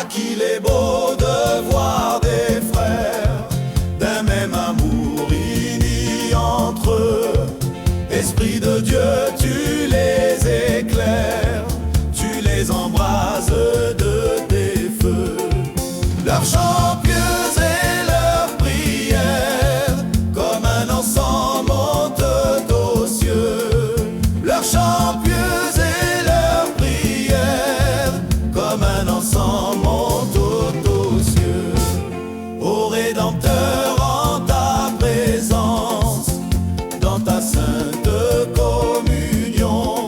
qu'il est beau de voir des frères d'un même amour unis entre eux. Esprit de Dieu, tu les éclaires, tu les embrases de tes feux. Leurs chants pieux et leurs prières, comme un encens montent aux cieux. Leurs chants pieux et leurs prières, comme un encens montent aux cieux. Ô Rédempteur, en ta présence, dans ta sainte communion,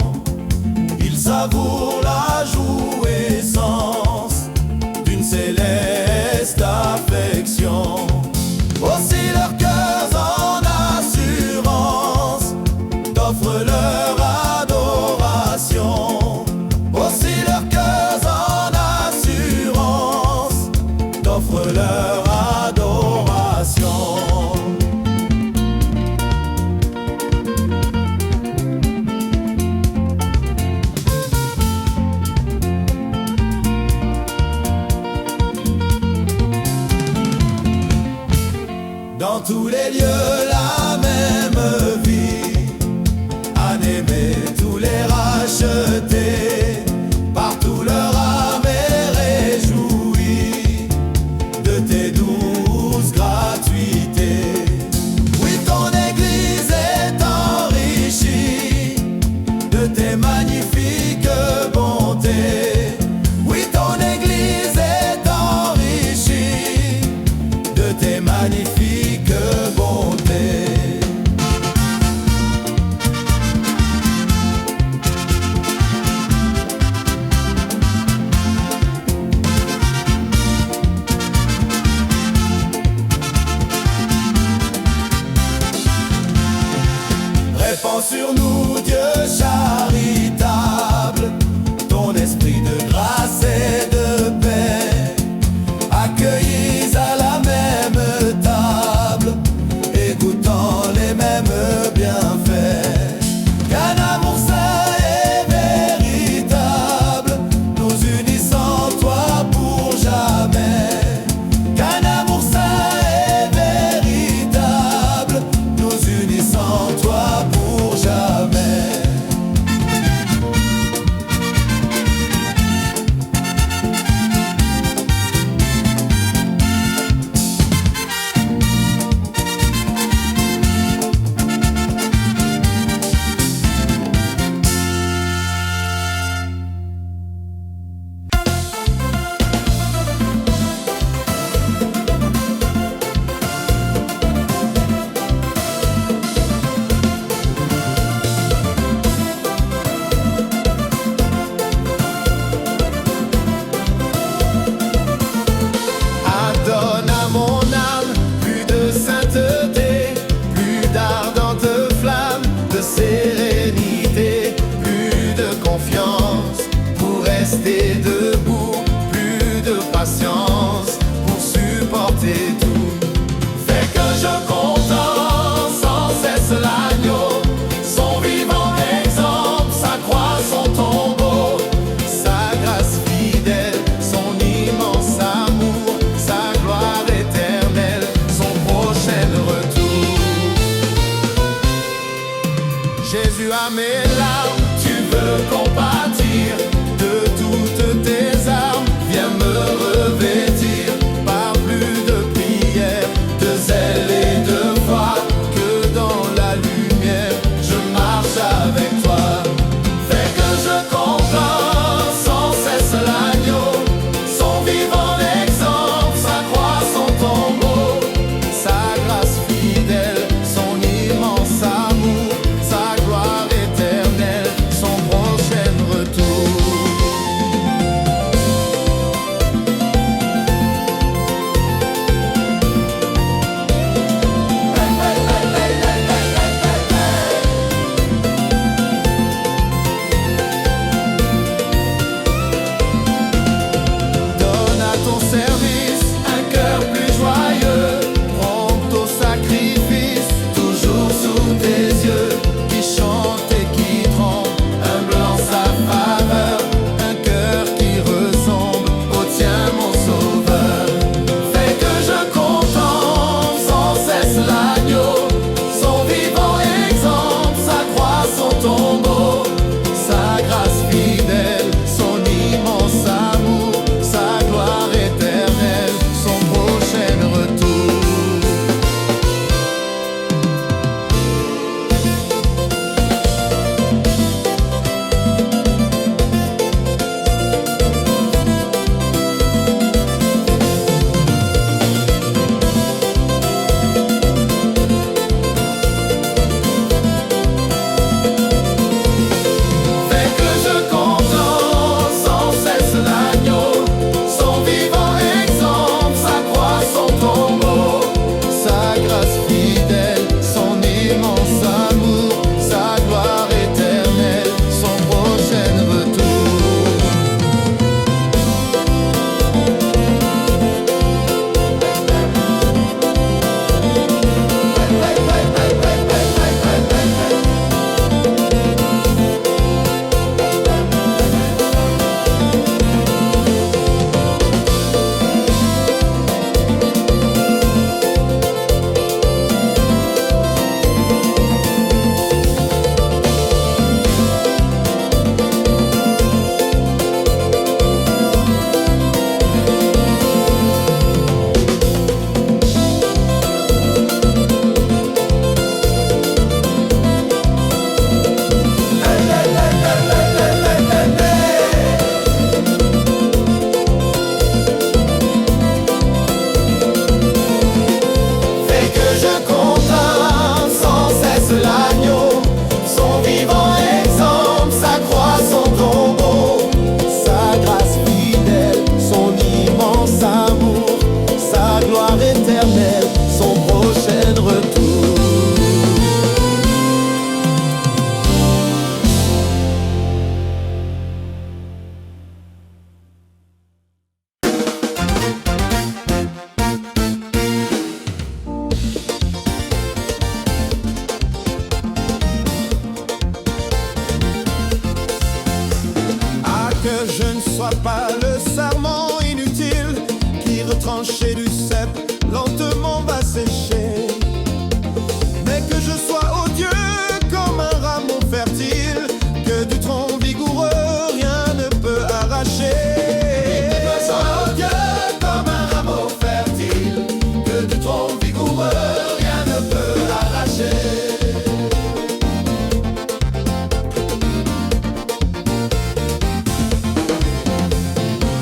ils savourent la jouissance d'une céleste affection. Aussi leurs cœurs en assurance t'offrent leur adoration. Aussi leurs cœurs en assurance t'offrent leur adoration. Dans tous les lieux la même vie, à aimer tous les rachetés, partout leur âme est réjouie de tes douces gratuités. Oui, ton Église est enrichie de tes magnifiques bontés. Oui, ton Église est enrichie de tes magnifiques bontés.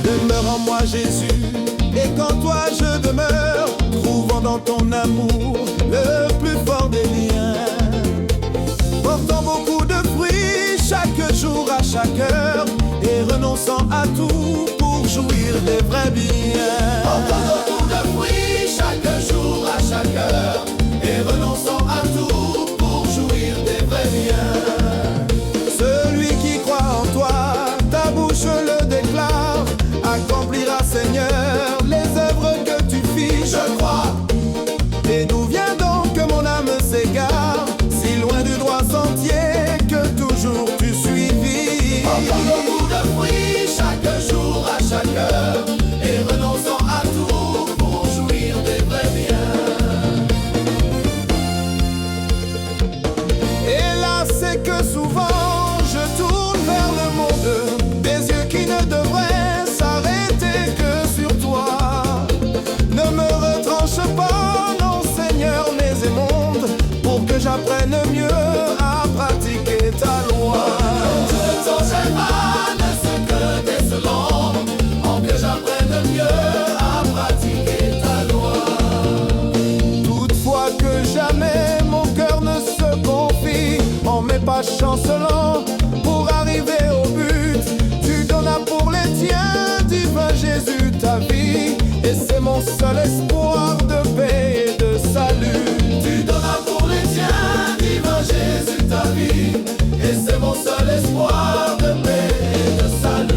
Demeure en moi Jésus, et qu'en toi je demeure, trouvant dans ton amour le plus fort des liens. Portant beaucoup de fruits chaque jour à chaque heure, et renonçant à tout pour jouir des vrais biens. Portant beaucoup de fruits chaque jour à chaque heure, et renonçant à tout pour jouir des vrais biens. Celui qui croit en toi, ta bouche le déclare, accomplira Seigneur les œuvres que tu fis. Je crois. Et d'où vient donc que mon âme s'égare, si loin du droit sentier que toujours tu suivis? Portant beaucoup de fruits chaque jour à chaque heure, et renonçant à tout pour jouir des vrais biens. Et là c'est que souvent je tourne vers le monde, des yeux qui ne devraient s'arrêter que sur toi. Ne me retranche pas, non Seigneur, mais émonde, pour que j'apprenne mieux à pratiquer ta loi. Je t'en pas ne ce que tes secondes, pour que j'apprenne mieux à pratiquer ta loi. Toutefois que jamais mon cœur ne se confie en mes pas chancelants, pour arriver au but, tu donnas pour les tiens, divin Jésus, ta vie, et c'est mon seul espoir de paix et de salut. Tu donnas pour les tiens, divin Jésus, ta vie, et c'est mon seul espoir de paix et de salut.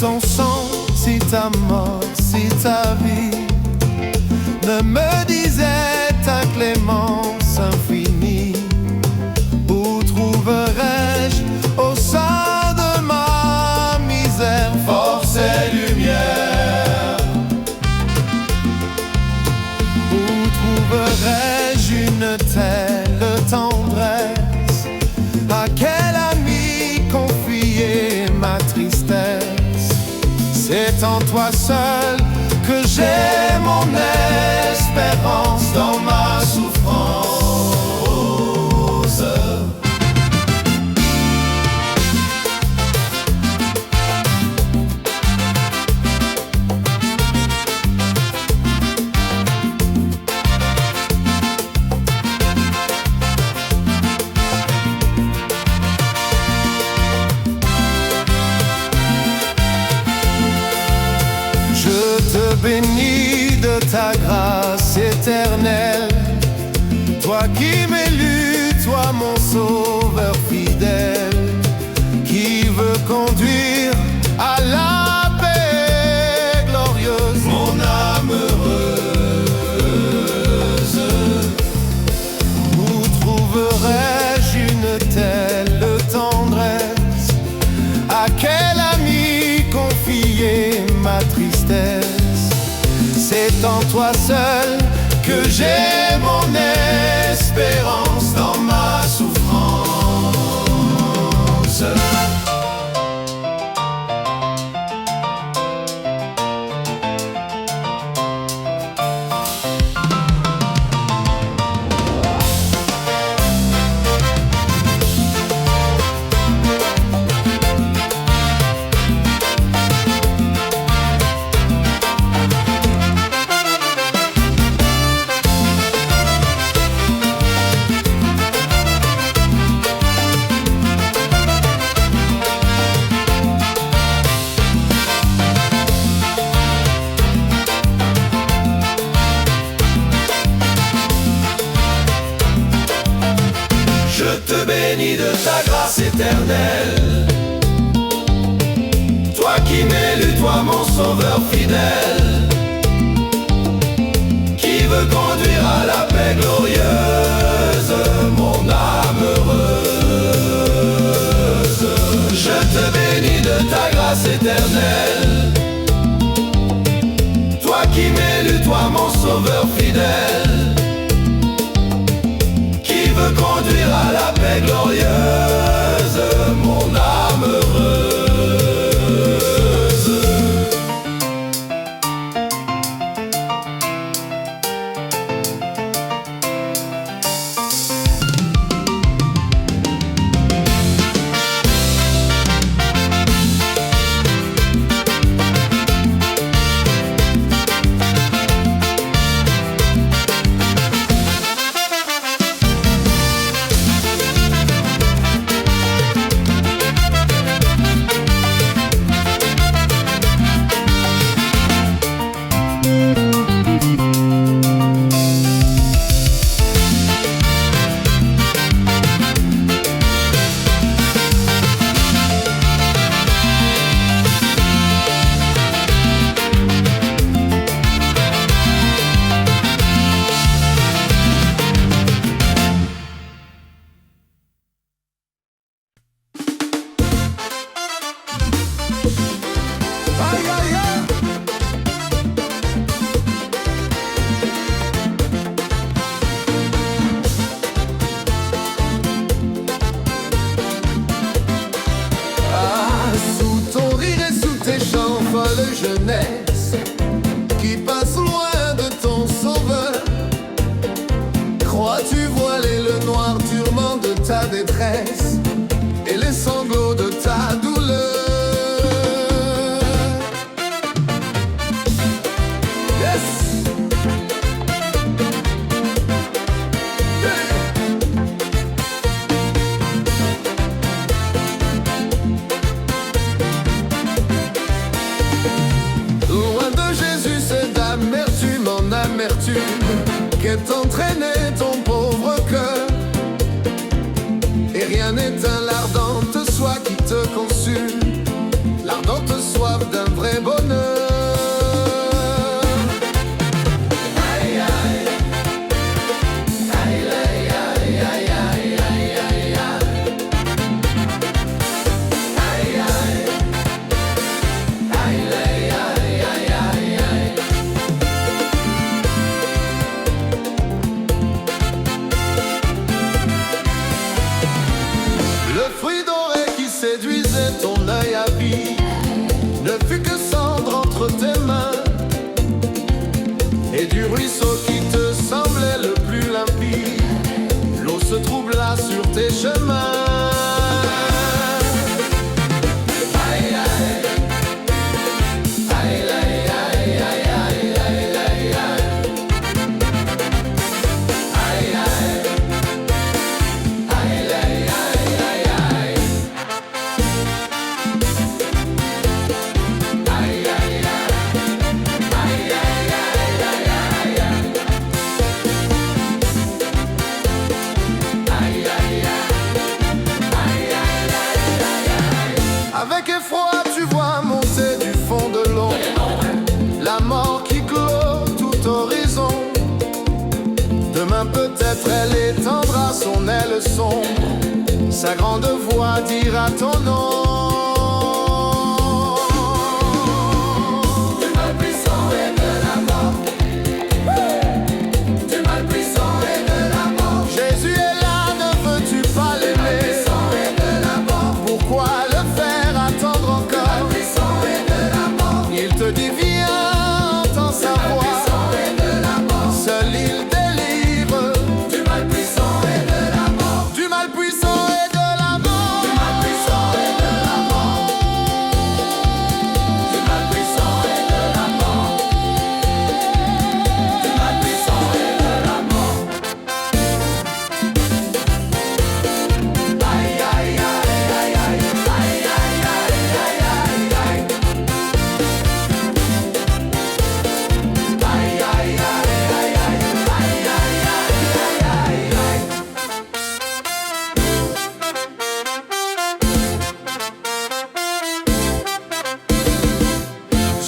Ton sang, si ta mort, si ta vie ne me disait ta clémence infinie, où trouverais-je au sein de ma misère force et lumière? Où trouverais-je une telle tendresse? À quel ami confier ma tristesse? C'est en toi seul que j'ai mon espérance dans ma souffrance. Béni de ta grâce éternelle, toi qui m'élus, toi mon sauveur fidèle, qui veut conduire tristesse. C'est en toi seul que j'ai mon espérance dans ma souffrance. Je te bénis de ta grâce éternelle, toi qui m'élu, toi mon sauveur fidèle, qui veut conduire à la paix glorieuse mon âme heureuse. Je te bénis de ta grâce éternelle, toi qui m'élu, toi mon sauveur fidèle, conduire à la paix glorieuse mon âme heureuse. Jeunesse qui passe loin de ton sauveur, crois-tu voiler le noir turban de ta détresse et les sanglots de ta douleur? Yes! Qu'est entraîné ton pauvre cœur, et rien n'éteint l'ardente soif qui te consume, l'ardente soif d'un vrai bonheur. Séduisait ton œil avide, ne fut que cendre entre tes mains, et du ruisseau qui te semblait le plus limpide, l'eau se troubla sur tes chemins. Avec effroi, tu vois monter du fond de l'eau la mort qui clôt tout horizon. Demain peut-être elle étendra son aile sombre, sa grande voix dira ton nom.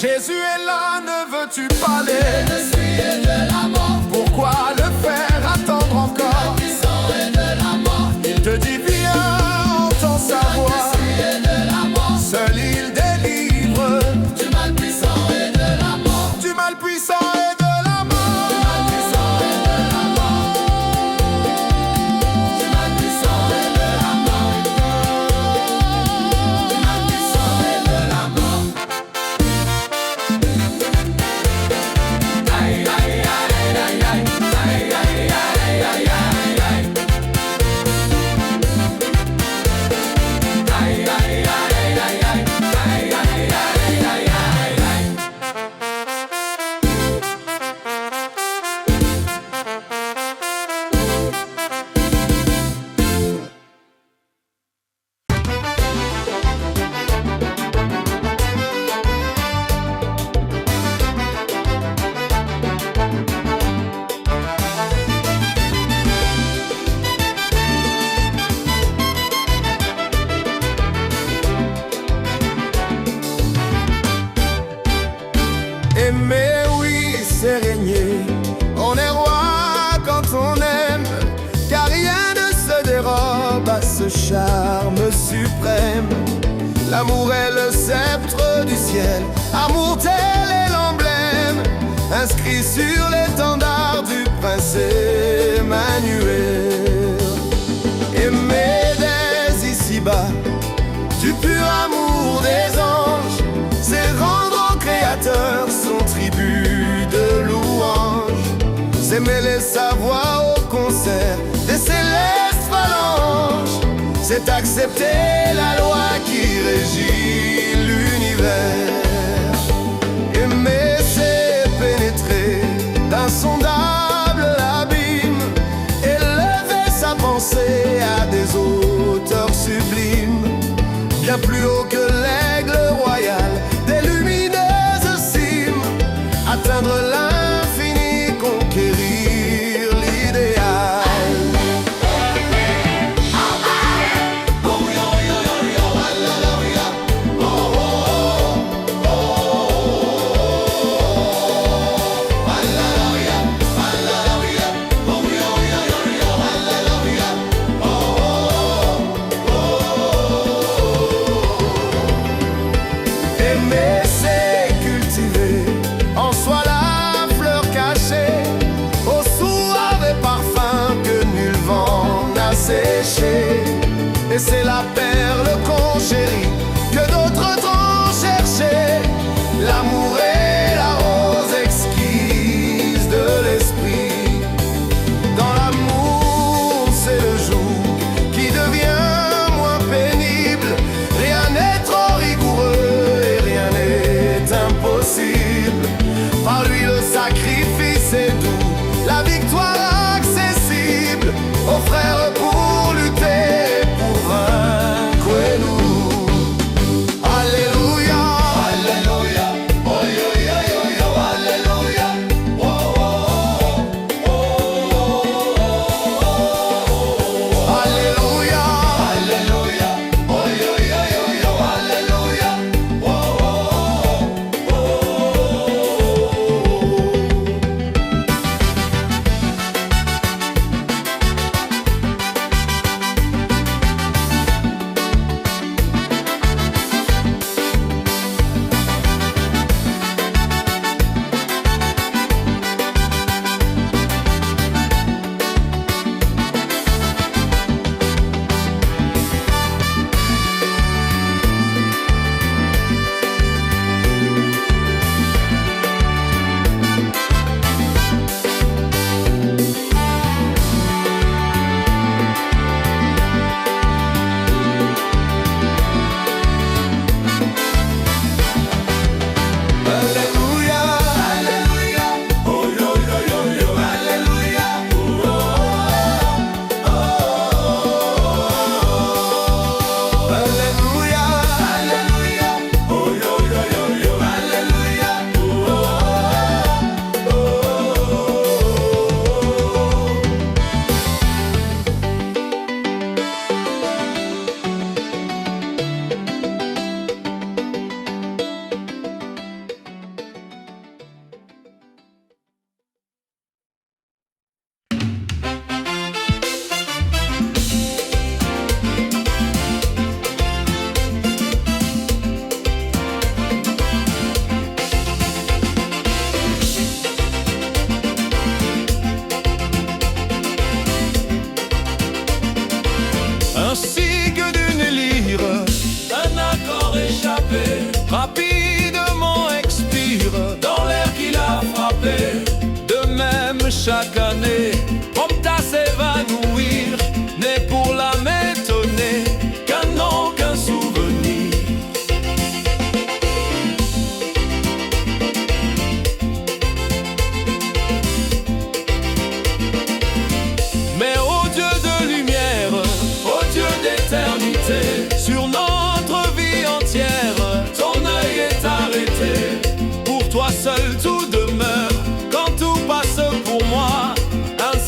Jésus est là, ne veux-tu parler? Je suis de la mort. Pourquoi le faire attendre encore? Le puissant est de la mort. Il te dit viens, entends sa voix. De la mort. Seul il délivre du mal puissant et de la mort. Du mal puissant et de la mort. Du mal puissant et de la mort. Du mal puissant et de la mort. Du mal puissant et de la mort. Aïe aïe aïe aïe aïe aïe aïe aïe aïe aïe. Aimer, oui, c'est régner. On est roi quand on aime, car rien ne se dérobe à ce charme suprême. L'amour est le sceptre du ciel, amour tel est l'emblème, inscrit sur l'étendard du prince Emmanuel. Aimer dès ici-bas, du pur amour des anges, c'est rendre au Créateur son tribut de louange. C'est mêler sa voix au concert des célestes phalanges. C'est accepter la loi qui régit l'univers. Aimer, c'est pénétrer d'insondables abîmes, élever sa pensée à des hauteurs sublimes, bien plus haut que l'aigle royal des lumineuses cimes, atteindre l'infini, conquérir l'idéal. Oh, oh, oh, oh, oh, oh, oh, oh, oh, oh, oh, chaque année, prompte à s'évanouir, né pour la m'étonner, qu'un nom, qu'un souvenir. Mais ô Dieu de lumière, ô Dieu d'éternité, sur notre vie entière, ton œil est arrêté. Pour toi seul tout demeure, quand tout passe pour moi, un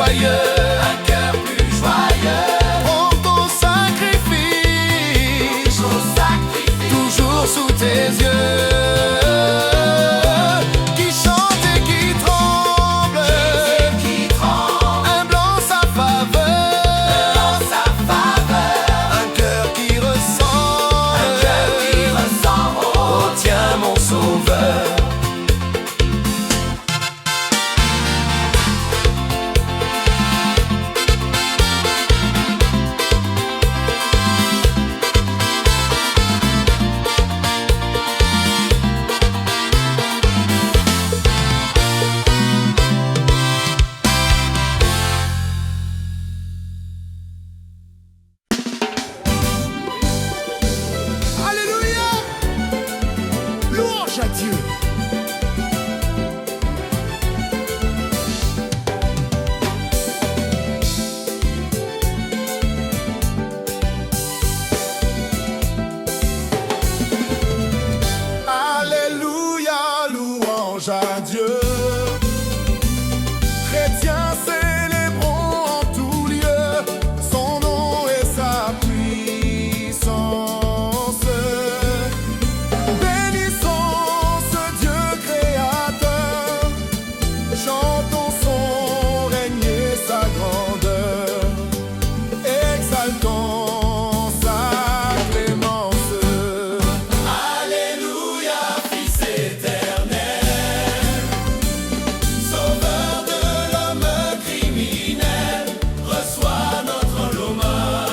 joyeux, un cœur plus joyeux. prends ton sacrifice, toujours sous tes yeux, qui chante et qui tremble, humble en sa faveur, un cœur qui ressemble, oh tiens mon sauveur. Alléluia. Louange à Dieu. Alléluia, louange à Dieu. Chrétiens, célébrons en tout lieu son nom et sa puissance. Bénissons ce Dieu créateur, chantons son règne et sa grandeur, exaltons sa clémence. Alléluia, Fils éternel, Sauveur de l'homme criminel, reçois notre hommage.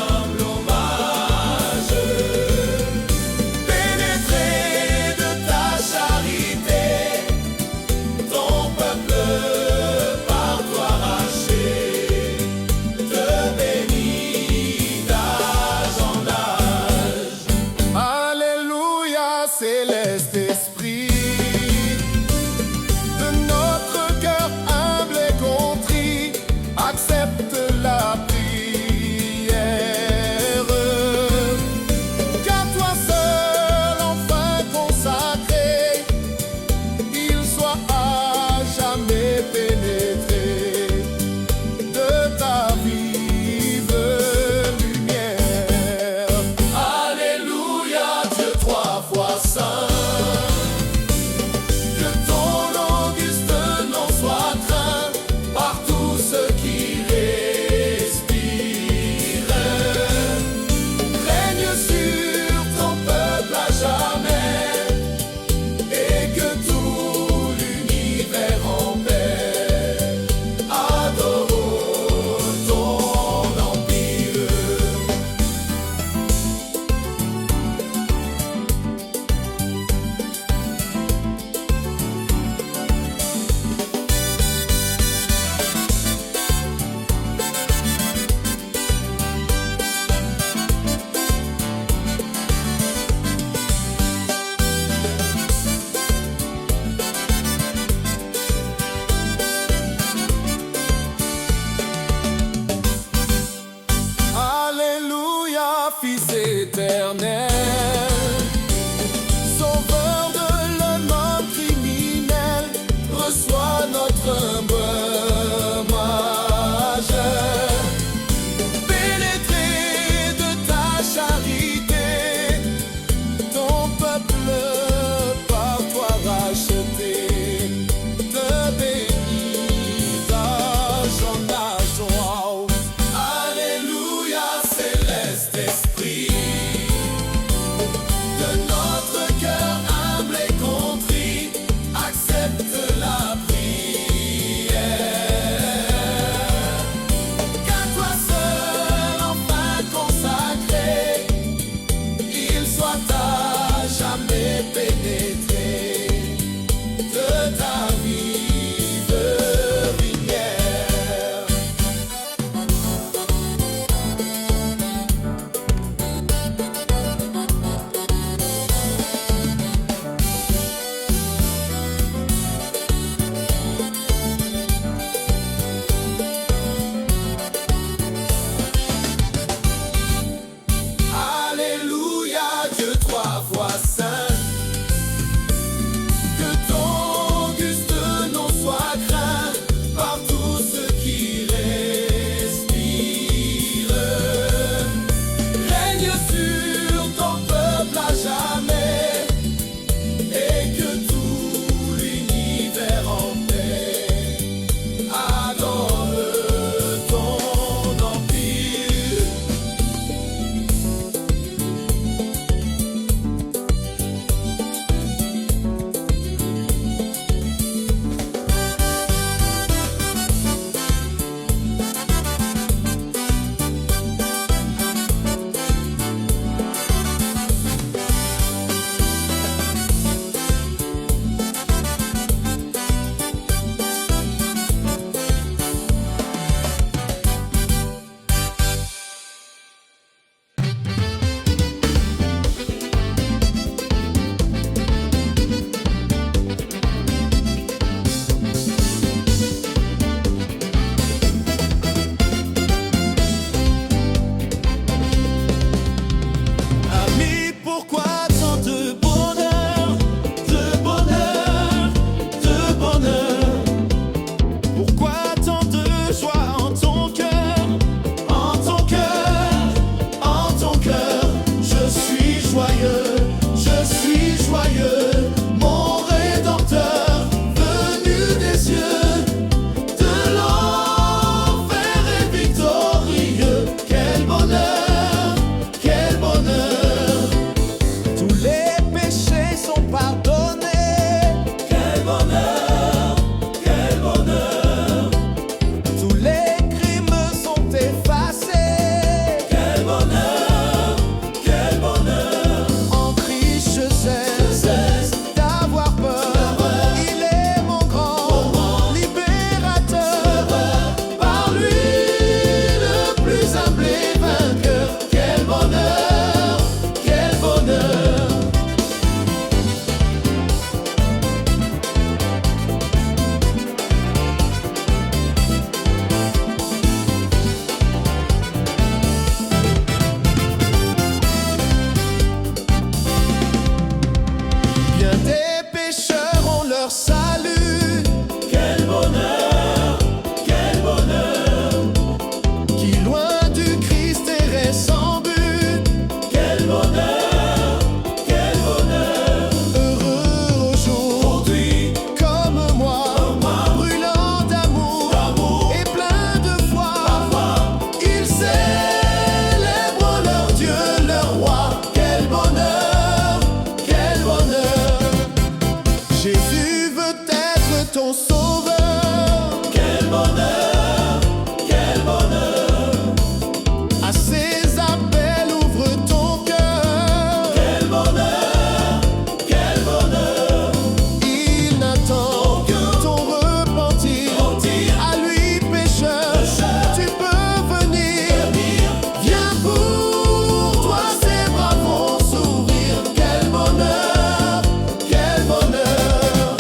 Pénétré de ta charité, ton peuple par toi racheté, te bénit d'âge en âge. Alléluia, céleste esprit, de notre cœur humble et contrit, accepte la prière. Qu'à toi seul, enfin consacré, il soit à jamais pénétré de ta vive lumière. Alléluia, Dieu trois fois saint, que ton auguste nom soit craint par tous ceux qui respirent. Règne sur ton peuple à jamais, et que tout l'univers en paix adore ton empire. Alléluia, Fils éternel, Sauveur de l'homme criminel, reçois notre humble hommage. Pénétré de ta charité, ton peuple par toi racheté, te bénit d'âge en âge. Wow. Alléluia, céleste esprit, joyeux, je suis joyeux. Mon Rédempteur, venu des cieux, de l'enfer est victorieux. Quel bonheur, quel bonheur. Tous les péchés sont pardonnés. Quel bonheur, quel bonheur. Tous les crimes sont effacés. Quel bonheur, quel bonheur. En Christ je cesse d'avoir peur. Il est mon grand libérateur. Par lui, le plus humble et vainqueur. Quel bonheur, quel bonheur. Bien des pécheurs ont leur salut, Quel bonheur, quel bonheur. qui loin du Christ erraient sans but. Quel bonheur, quel bonheur. Heureux aujourd'hui, comme moi, brûlant d'amour et plein de foi. Ils célèbrent leur Dieu, leur roi. Quel bonheur, quel bonheur. Jésus veut être ton sauveur. Quel bonheur, quel bonheur. À ses appels, ouvre ton cœur. Quel bonheur, quel bonheur. Il n'attend que ton repentir. À lui, pécheur, tu peux venir. Viens pour toi, ses bras vont s'ouvrir. Quel bonheur, quel bonheur.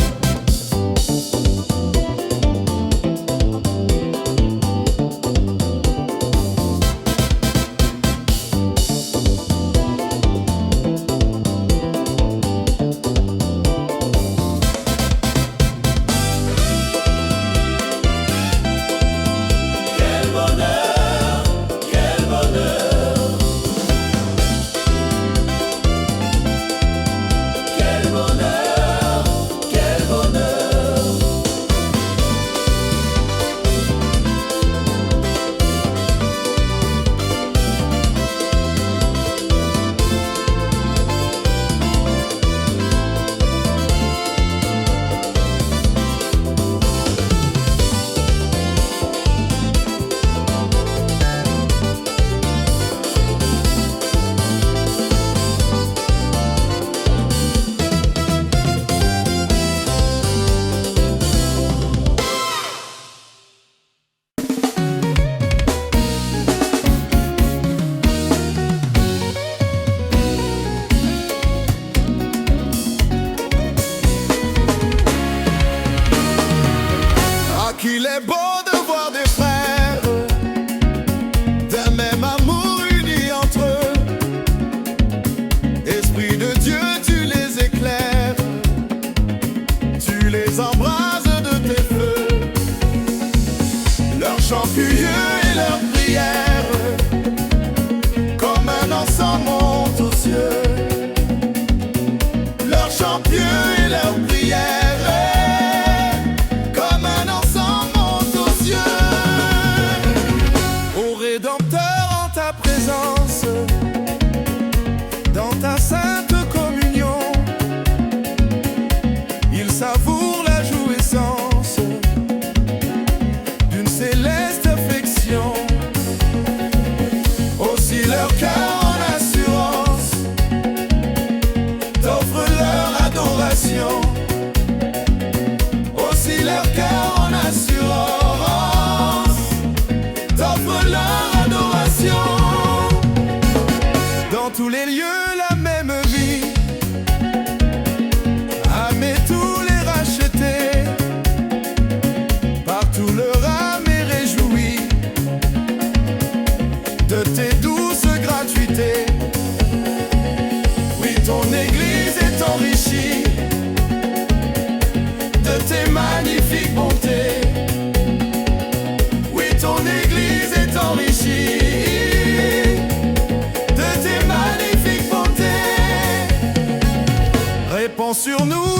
Quel bonheur, quel bonheur. Quel bonheur, quel bonheur. Ah, qu'il est beau de voir des frères d'un même amour unis entre eux. Esprit de Dieu, tu les éclaires, tu les embrases de tes feux. Leur chant furieux et leur prière, comme un encens monte aux cieux. Leur chant pieux et leur prière, comme un encens monte aux cieux. Ô Rédempteur, en ta présence, dans ta sainte communion, ils savourent la jouissance d'une céleste affection. Aussi leur cœur en assurance t'offre leur adoration. Aussi leur cœur en assurance t'offre leur adoration. Dans tous les lieux, la même vie, aimer tous les racheter. Partout leur âme est réjouie de tes douces gratuités. Oui, ton Église est enrichie de tes magnifiques bontés. Oui, ton Église est enrichie de tes magnifiques bontés. sur nous.